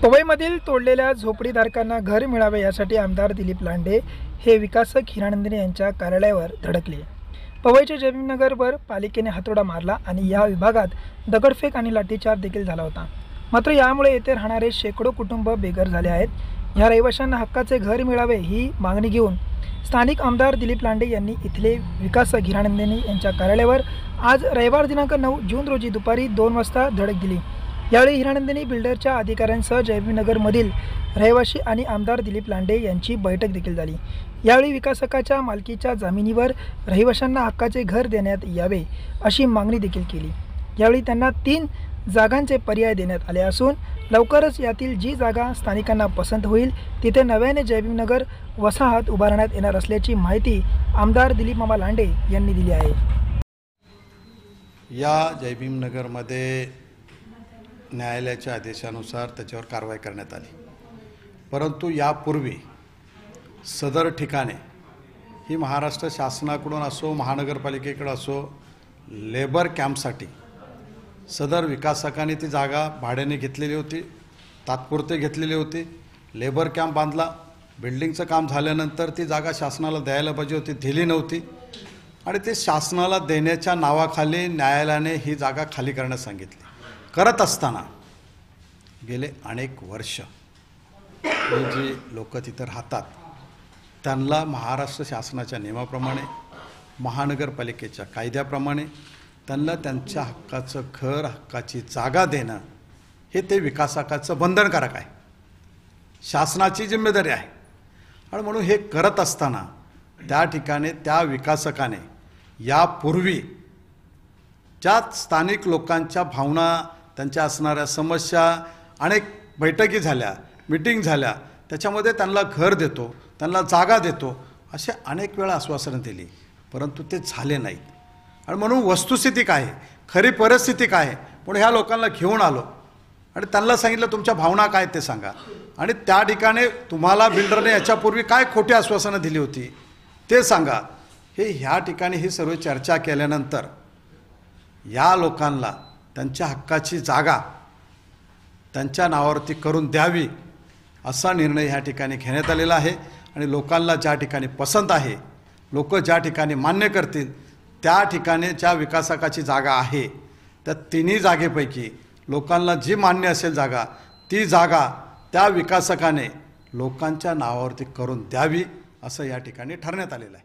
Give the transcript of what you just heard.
पवईमधील तोडलेल्या झोपडीधारकांना घर मिळावे यासाठी आमदार दिलीप लांडे हे विकासक हिरानंदिनी यांच्या कार्यालयावर धडकले। पवईच्या जयभीमनगरवर पालिकेने हातोडा मारला आणि या विभागात दगडफेक आणि लाठीचार्ज देखील झाला होता। मात्र यामुळे येथे राहणारे शेकडो कुटुंब बेघर झाले आहेत। या रहिवाशांना हक्काचे घर मिळावे ही मागणी घेऊन स्थानिक आमदार दिलीप लांडे यांनी इथले विकासक हिरानंदिनी यांच्या कार्यालयावर आज रविवार दिनांक 9 जून रोजी दुपारी 2 वाजता धडक दिली। यावेळी हिरानंदिनी बिल्डरच्या अधिकाऱ्यांसह जयभीमनगरमधील रहिवासी आणि आमदार दिलीप लांडे यांची बैठक देखील झाली। यावेळी विकासकाच्या मालकीच्या जमिनीवर रहिवाशांना हक्काचे घर देण्यात यावे अशी मागणी देखील केली। यावेळी त्यांना 3 जागांचे पर्याय देण्यात आले असून लवकरच यातील जी जागा स्थानिकांना पसंत होईल तिथे नव्याने जयभीमनगर वसाहत उभारण्यात येणार असल्याची माहिती आमदार दिलीप मामा लांडे यांनी दिली आहे। या जयभीमनगरमध्ये न्यायालयाच्या आदेशानुसार त्याच्यावर कारवाई करण्यात आली, परंतु यापूर्वी सदर ठिकाणे ही महाराष्ट्र शासनाकडून असो महानगरपालिकेकडे असो लेबर कॅम्पसाठी सदर विकासकांनी ती जागा भाड्याने घेतलेली होती, तात्पुरते घेतलेली होती। लेबर कॅम्प बांधला, बिल्डिंगचं काम झाल्यानंतर ती जागा शासनाला द्यायला पाहिजे होती, दिली नव्हती आणि ते शासनाला देण्याच्या नावाखाली न्यायालयाने ही जागा खाली करण्यास सांगितली। करत असताना गेले अनेक वर्ष हे जी लोक तिथं राहतात त्यांना महाराष्ट्र शासनाच्या नियमाप्रमाणे महानगरपालिकेच्या कायद्याप्रमाणे त्यांना त्यांच्या हक्काचं घर हक्काची जागा देणं हे ते विकासकाचं बंधनकारक आहे, शासनाची जिम्मेदारी आहे। आणि म्हणून हे करत असताना त्या ठिकाणी त्या विकासकाने यापूर्वी ज्या स्थानिक लोकांच्या भावना त्यांच्या असणाऱ्या समस्या अनेक बैठकी झाल्या, मीटिंग झाल्या, त्याच्यामध्ये त्यांना घर देतो, त्यांना जागा देतो असे अनेक वेळा आश्वासनं दिली, परंतु ते झाले नाहीत। आणि म्हणून वस्तुस्थिती काय आहे, खरी परिस्थिती काय आहे, म्हणून ह्या लोकांना घेऊन आलो आणि त्यांना सांगितलं तुमच्या भावना काय ते सांगा आणि त्या ठिकाणी तुम्हाला बिल्डरने याच्यापूर्वी काय खोटी आश्वासनं दिली होती ते सांगा। हे ह्या ठिकाणी ही सर्व चर्चा केल्यानंतर या लोकांना त्यांच्या हक्काची जागा त्यांच्या नावावरती करून द्यावी असा निर्णय ह्या ठिकाणी घेण्यात आलेला आहे। आणि लोकांना ज्या ठिकाणी पसंत आहे, लोक ज्या ठिकाणी मान्य करतील त्या ठिकाणी ज्या विकासकाची जागा आहे त्या तिन्ही जागेपैकी लोकांना जी मान्य असेल जागा ती जागा त्या विकासकाने लोकांच्या नावावरती करून द्यावी असं या ठिकाणी ठरण्यात आलेलं आहे।